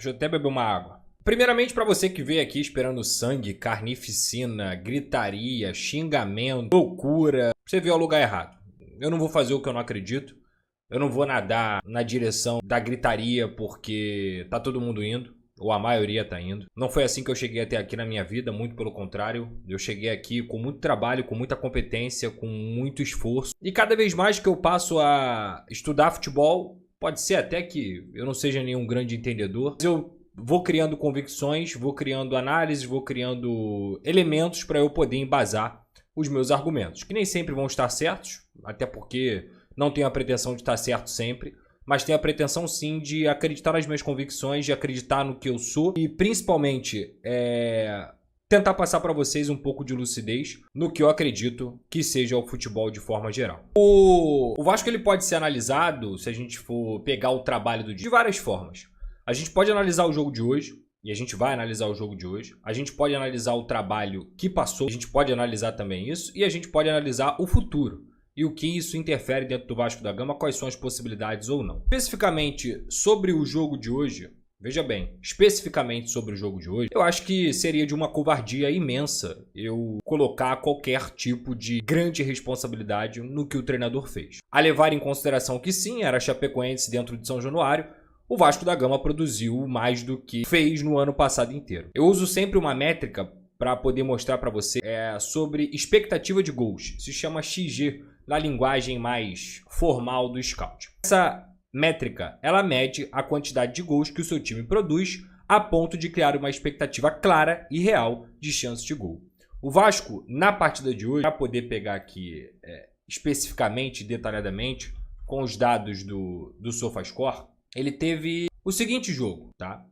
Deixa eu até beber uma água. Primeiramente, para você que veio aqui esperando sangue, carnificina, gritaria, xingamento, loucura, você veio ao lugar errado. Eu não vou fazer o que eu não acredito. Eu não vou nadar na direção da gritaria porque tá todo mundo indo, ou a maioria tá indo. Não foi assim que eu cheguei até aqui na minha vida, muito pelo contrário. Eu cheguei aqui com muito trabalho, com muita competência, com muito esforço. E cada vez mais que eu passo a estudar futebol, pode ser até que eu não seja nenhum grande entendedor, mas eu vou criando convicções, vou criando análises, vou criando elementos para eu poder embasar os meus argumentos, que nem sempre vão estar certos, até porque não tenho a pretensão de estar certo sempre, mas tenho a pretensão sim de acreditar nas minhas convicções, de acreditar no que eu sou e principalmente tentar passar para vocês um pouco de lucidez no que eu acredito que seja o futebol de forma geral. O Vasco ele pode ser analisado, se a gente for pegar o trabalho do dia, de várias formas. A gente pode analisar o jogo de hoje, e a gente vai analisar o jogo de hoje. A gente pode analisar o trabalho que passou, a gente pode analisar também isso, e a gente pode analisar o futuro. E o que isso interfere dentro do Vasco da Gama, quais são as possibilidades ou não. Especificamente sobre o jogo de hoje, veja bem, especificamente sobre o jogo de hoje, eu acho que seria de uma covardia imensa eu colocar qualquer tipo de grande responsabilidade no que o treinador fez. A levar em consideração que sim, era Chapecoense dentro de São Januário, o Vasco da Gama produziu mais do que fez no ano passado inteiro. Eu uso sempre uma métrica para poder mostrar para você sobre expectativa de gols. Se chama XG na linguagem mais formal do scout. Essa métrica, ela mede a quantidade de gols que o seu time produz a ponto de criar uma expectativa clara e real de chance de gol. O Vasco, na partida de hoje, para poder pegar aqui especificamente, detalhadamente, com os dados do SofaScore, ele teve o seguinte jogo, tá?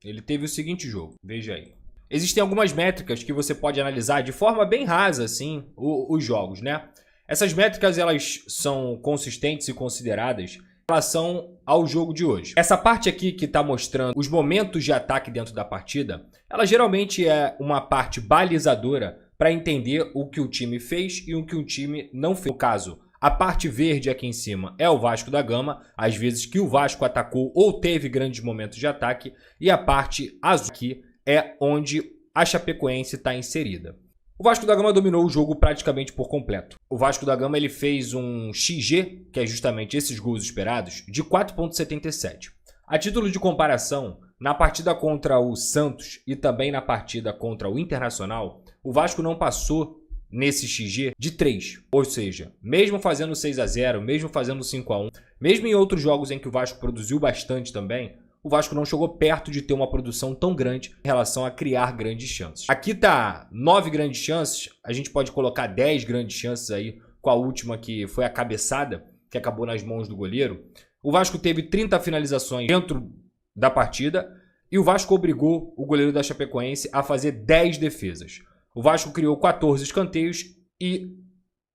Ele teve o seguinte jogo, veja aí. Existem algumas métricas que você pode analisar de forma bem rasa, assim, os jogos, né? Essas métricas, elas são consistentes e consideradas em relação ao jogo de hoje. Essa parte aqui que está mostrando os momentos de ataque dentro da partida, ela geralmente é uma parte balizadora para entender o que o time fez e o que o time não fez. No caso, a parte verde aqui em cima é o Vasco da Gama, às vezes que o Vasco atacou ou teve grandes momentos de ataque, e a parte azul aqui é onde a Chapecoense está inserida. O Vasco da Gama dominou o jogo praticamente por completo. O Vasco da Gama ele fez um XG, que é justamente esses gols esperados, de 4,77. A título de comparação, na partida contra o Santos e também na partida contra o Internacional, o Vasco não passou nesse XG de 3. Ou seja, mesmo fazendo 6-0, mesmo fazendo 5-1, mesmo em outros jogos em que o Vasco produziu bastante também, o Vasco não chegou perto de ter uma produção tão grande em relação a criar grandes chances. Aqui tá 9 grandes chances, a gente pode colocar 10 grandes chances aí, com a última que foi a cabeçada, que acabou nas mãos do goleiro. O Vasco teve 30 finalizações dentro da partida e o Vasco obrigou o goleiro da Chapecoense a fazer 10 defesas. O Vasco criou 14 escanteios e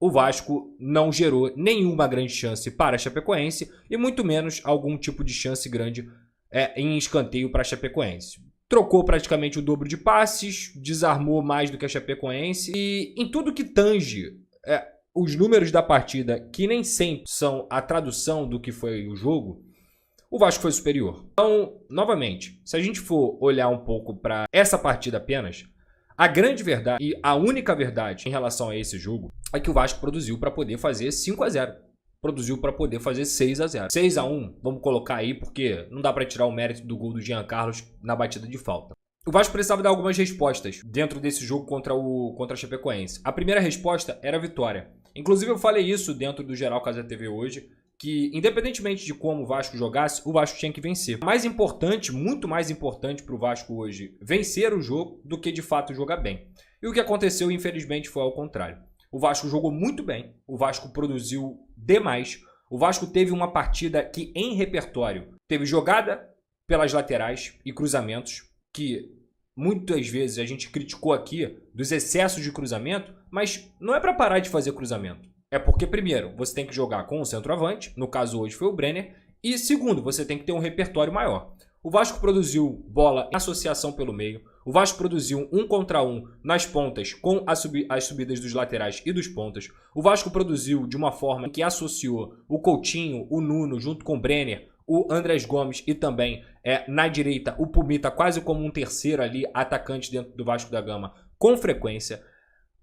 o Vasco não gerou nenhuma grande chance para a Chapecoense e muito menos algum tipo de chance grande em escanteio para a Chapecoense. Trocou praticamente o dobro de passes, desarmou mais do que a Chapecoense e em tudo que tange os números da partida, que nem sempre são a tradução do que foi o jogo, o Vasco foi superior. Então, novamente, se a gente for olhar um pouco para essa partida apenas, a grande verdade e a única verdade em relação a esse jogo é que o Vasco produziu para poder fazer 5-0. Produziu para poder fazer 6-0. 6-1, vamos colocar aí, porque não dá para tirar o mérito do gol do Jean Carlos na batida de falta. O Vasco precisava dar algumas respostas dentro desse jogo contra a Chapecoense. A primeira resposta era a vitória. Inclusive eu falei isso dentro do Geral Casa TV hoje, que independentemente de como o Vasco jogasse, o Vasco tinha que vencer. Mais importante, muito mais importante para o Vasco hoje vencer o jogo do que de fato jogar bem. E o que aconteceu, infelizmente, foi ao contrário. O Vasco jogou muito bem, o Vasco produziu demais, o Vasco teve uma partida que em repertório teve jogada pelas laterais e cruzamentos, que muitas vezes a gente criticou aqui dos excessos de cruzamento, mas não é para parar de fazer cruzamento. É porque, primeiro, você tem que jogar com o centroavante, no caso hoje foi o Brenner, e segundo, você tem que ter um repertório maior. O Vasco produziu bola em associação pelo meio, o Vasco produziu 1 contra 1 nas pontas com as subidas dos laterais e dos pontas, o Vasco produziu de uma forma que associou o Coutinho, o Nuno junto com o Brenner, o Andrés Gomes e também na direita o Pumita quase como um terceiro ali atacante dentro do Vasco da Gama com frequência.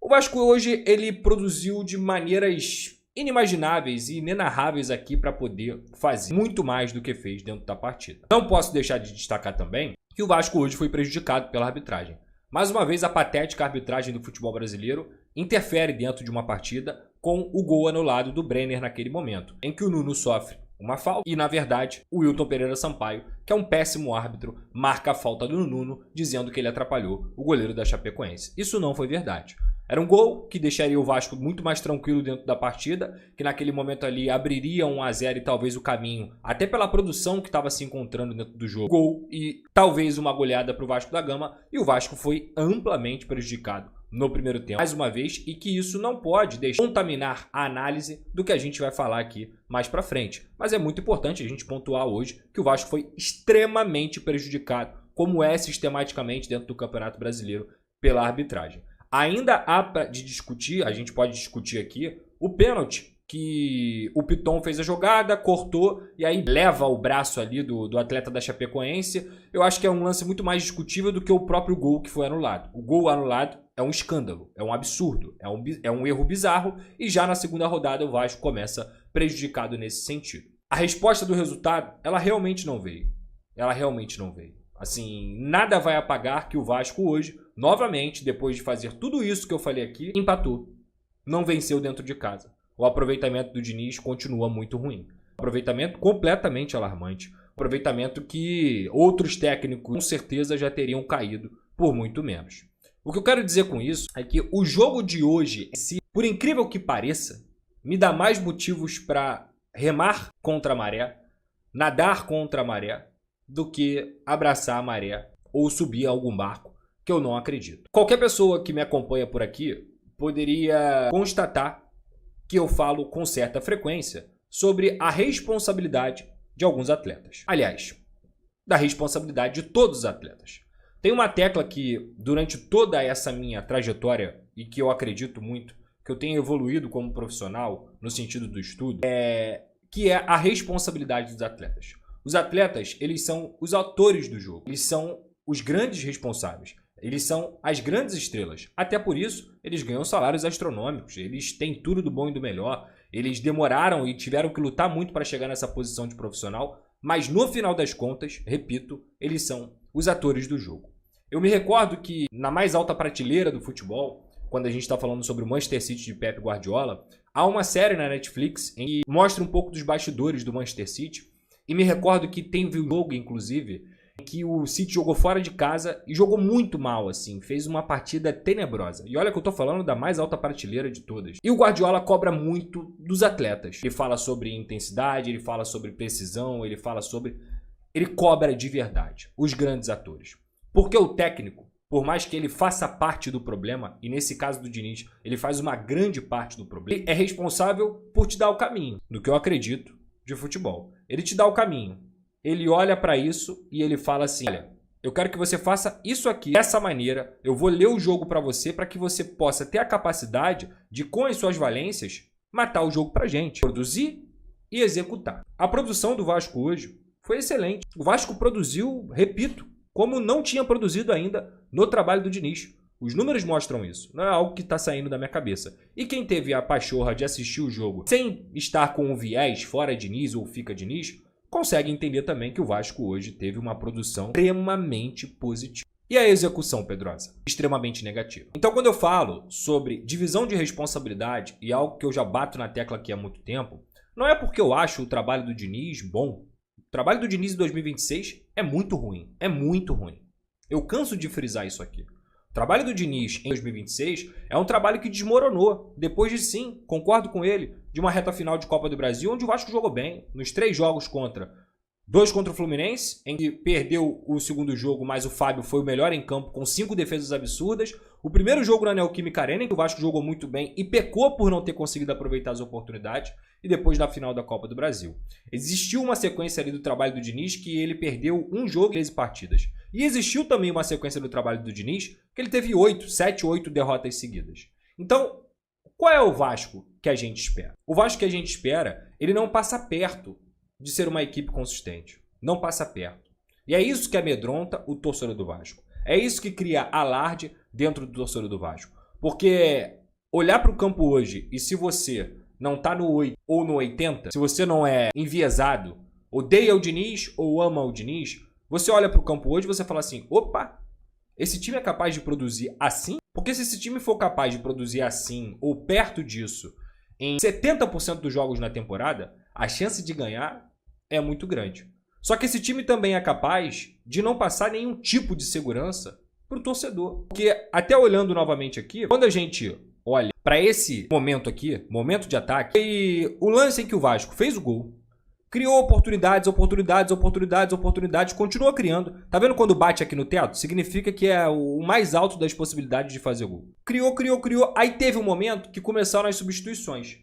O Vasco hoje ele produziu de maneiras inimagináveis e inenarráveis aqui para poder fazer muito mais do que fez dentro da partida. Não posso deixar de destacar também que o Vasco hoje foi prejudicado pela arbitragem. Mais uma vez a patética arbitragem do futebol brasileiro interfere dentro de uma partida com o gol anulado do Brenner naquele momento, em que o Nuno sofre uma falta e, na verdade, o Wilton Pereira Sampaio, que é um péssimo árbitro, marca a falta do Nuno, dizendo que ele atrapalhou o goleiro da Chapecoense. Isso não foi verdade. Era um gol que deixaria o Vasco muito mais tranquilo dentro da partida, que naquele momento ali abriria 1-0 e talvez o caminho, até pela produção que estava se encontrando dentro do jogo, gol e talvez uma goleada para o Vasco da Gama, e o Vasco foi amplamente prejudicado no primeiro tempo, mais uma vez, e que isso não pode contaminar a análise do que a gente vai falar aqui mais para frente. Mas é muito importante a gente pontuar hoje que o Vasco foi extremamente prejudicado, como é sistematicamente dentro do Campeonato Brasileiro, pela arbitragem. Ainda há de discutir, a gente pode discutir aqui, o pênalti que o Piton fez a jogada, cortou e aí leva o braço ali do atleta da Chapecoense. Eu acho que é um lance muito mais discutível do que o próprio gol que foi anulado. O gol anulado é um escândalo, é um absurdo, é um erro bizarro e já na segunda rodada o Vasco começa prejudicado nesse sentido. A resposta do resultado, ela realmente não veio. Ela realmente não veio. Assim, nada vai apagar que o Vasco hoje, novamente, depois de fazer tudo isso que eu falei aqui, empatou. Não venceu dentro de casa. O aproveitamento do Diniz continua muito ruim. Aproveitamento completamente alarmante. Aproveitamento que outros técnicos com certeza já teriam caído por muito menos. O que eu quero dizer com isso é que o jogo de hoje, por incrível que pareça, me dá mais motivos para remar contra a maré, nadar contra a maré, do que abraçar a maré ou subir a algum barco, que eu não acredito. Qualquer pessoa que me acompanha por aqui poderia constatar que eu falo com certa frequência sobre a responsabilidade de alguns atletas. Aliás, da responsabilidade de todos os atletas. Tem uma tecla que, durante toda essa minha trajetória, e que eu acredito muito, que eu tenho evoluído como profissional, no sentido do estudo, que é a responsabilidade dos atletas. Os atletas, eles são os autores do jogo. Eles são os grandes responsáveis. Eles são as grandes estrelas. Até por isso, eles ganham salários astronômicos. Eles têm tudo do bom e do melhor. Eles demoraram e tiveram que lutar muito para chegar nessa posição de profissional. Mas no final das contas, repito, eles são os atores do jogo. Eu me recordo que na mais alta prateleira do futebol, quando a gente está falando sobre o Manchester City de Pep Guardiola, há uma série na Netflix em que mostra um pouco dos bastidores do Manchester City. E me recordo que teve um jogo, inclusive, em que o City jogou fora de casa e jogou muito mal, assim. Fez uma partida tenebrosa. E olha que eu tô falando da mais alta prateleira de todas. E o Guardiola cobra muito dos atletas. Ele fala sobre intensidade, ele fala sobre precisão, ele cobra de verdade os grandes atores. Porque o técnico, por mais que ele faça parte do problema, e nesse caso do Diniz, ele faz uma grande parte do problema, ele é responsável por te dar o caminho, do que eu acredito, de futebol. Ele te dá o caminho. Ele olha para isso e ele fala assim: olha, eu quero que você faça isso aqui dessa maneira. Eu vou ler o jogo para você que você possa ter a capacidade de, com as suas valências, matar o jogo pra gente, produzir e executar. A produção do Vasco hoje foi excelente. O Vasco produziu, repito, como não tinha produzido ainda no trabalho do Diniz. Os números mostram isso, não é algo que está saindo da minha cabeça. E quem teve a pachorra de assistir o jogo sem estar com o viés fora Diniz ou fica Diniz, consegue entender também que o Vasco hoje teve uma produção extremamente positiva. E a execução, Pedrosa? Extremamente negativa. Então, quando eu falo sobre divisão de responsabilidade, e algo que eu já bato na tecla aqui há muito tempo, não é porque eu acho o trabalho do Diniz bom. O trabalho do Diniz em 2026 é muito ruim. É muito ruim. Eu canso de frisar isso aqui. O trabalho do Diniz em 2026 é um trabalho que desmoronou, depois de sim, concordo com ele, de uma reta final de Copa do Brasil, onde o Vasco jogou bem, nos 3 jogos dois contra o Fluminense, em que perdeu o segundo jogo, mas o Fábio foi o melhor em campo, com 5 defesas absurdas. O primeiro jogo na Neoquímica Arena, em que o Vasco jogou muito bem e pecou por não ter conseguido aproveitar as oportunidades, e depois na final da Copa do Brasil. Existiu uma sequência ali do trabalho do Diniz que ele perdeu um jogo em 13 partidas. E existiu também uma sequência do trabalho do Diniz que ele teve 7, 8 derrotas seguidas. Então, qual é o Vasco que a gente espera? O Vasco que a gente espera, ele não passa perto de ser uma equipe consistente. Não passa perto. E é isso que amedronta o torcedor do Vasco. É isso que cria alarde dentro do torcedor do Vasco. Porque olhar para o campo hoje e se você não tá no 8 ou no 80, se você não é enviesado, odeia o Diniz ou ama o Diniz, você olha para o campo hoje e você fala assim, opa, esse time é capaz de produzir assim? Porque se esse time for capaz de produzir assim ou perto disso em 70% dos jogos na temporada, a chance de ganhar é muito grande. Só que esse time também é capaz de não passar nenhum tipo de segurança para o torcedor. Porque até olhando novamente aqui, quando a gente olha para esse momento aqui, momento de ataque, e o lance em que o Vasco fez o gol, criou oportunidades, continua criando. Tá vendo quando bate aqui no teto? Significa que é o mais alto das possibilidades de fazer gol. Criou. Aí teve um momento que começaram as substituições.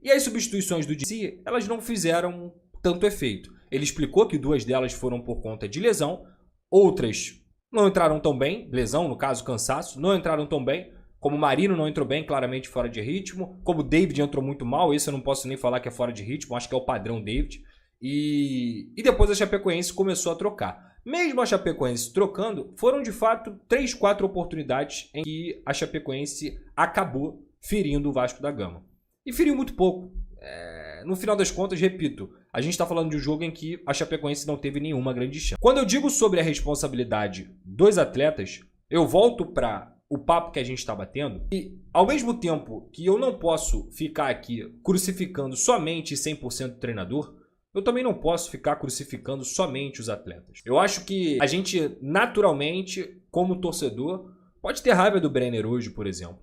E as substituições do DC, elas não fizeram tanto efeito. Ele explicou que 2 delas foram por conta de lesão, outras não entraram tão bem, lesão, no caso cansaço, não entraram tão bem, como o Marino não entrou bem, claramente fora de ritmo, como o David entrou muito mal, esse eu não posso nem falar que é fora de ritmo, acho que é o padrão David, e depois a Chapecoense começou a trocar. Mesmo a Chapecoense trocando, foram de fato 3, 4 oportunidades em que a Chapecoense acabou ferindo o Vasco da Gama. E feriu muito pouco. No final das contas, repito, a gente está falando de um jogo em que a Chapecoense não teve nenhuma grande chance. Quando eu digo sobre a responsabilidade dos atletas, eu volto para o papo que a gente está batendo. E ao mesmo tempo que eu não posso ficar aqui crucificando somente 100% o treinador, eu também não posso ficar crucificando somente os atletas. Eu acho que a gente, naturalmente, como torcedor, pode ter raiva do Brenner hoje, por exemplo.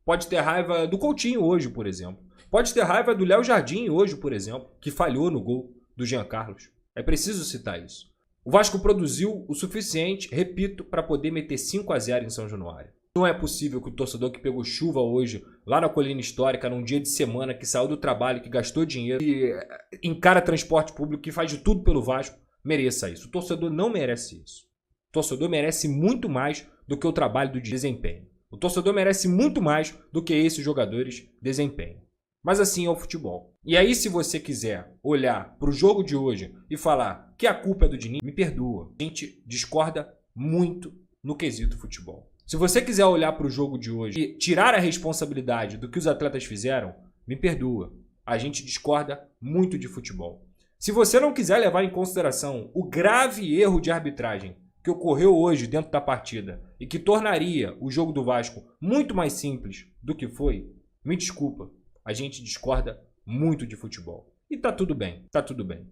Pode ter raiva do Coutinho hoje, por exemplo. Pode ter raiva do Léo Jardim hoje, por exemplo, que falhou no gol do Jean Carlos. É preciso citar isso. O Vasco produziu o suficiente, repito, para poder meter 5-0 em São Januário. Não é possível que o torcedor que pegou chuva hoje, lá na Colina Histórica, num dia de semana, que saiu do trabalho, que gastou dinheiro, que encara transporte público, que faz de tudo pelo Vasco, mereça isso. O torcedor não merece isso. O torcedor merece muito mais do que o trabalho do desempenho. O torcedor merece muito mais do que esses jogadores desempenham. Mas assim é o futebol. E aí, se você quiser olhar para o jogo de hoje e falar que a culpa é do Diniz, me perdoa. A gente discorda muito no quesito futebol. Se você quiser olhar para o jogo de hoje e tirar a responsabilidade do que os atletas fizeram, me perdoa. A gente discorda muito de futebol. Se você não quiser levar em consideração o grave erro de arbitragem que ocorreu hoje dentro da partida e que tornaria o jogo do Vasco muito mais simples do que foi, me desculpa. A gente discorda muito de futebol. E tá tudo bem, tá tudo bem.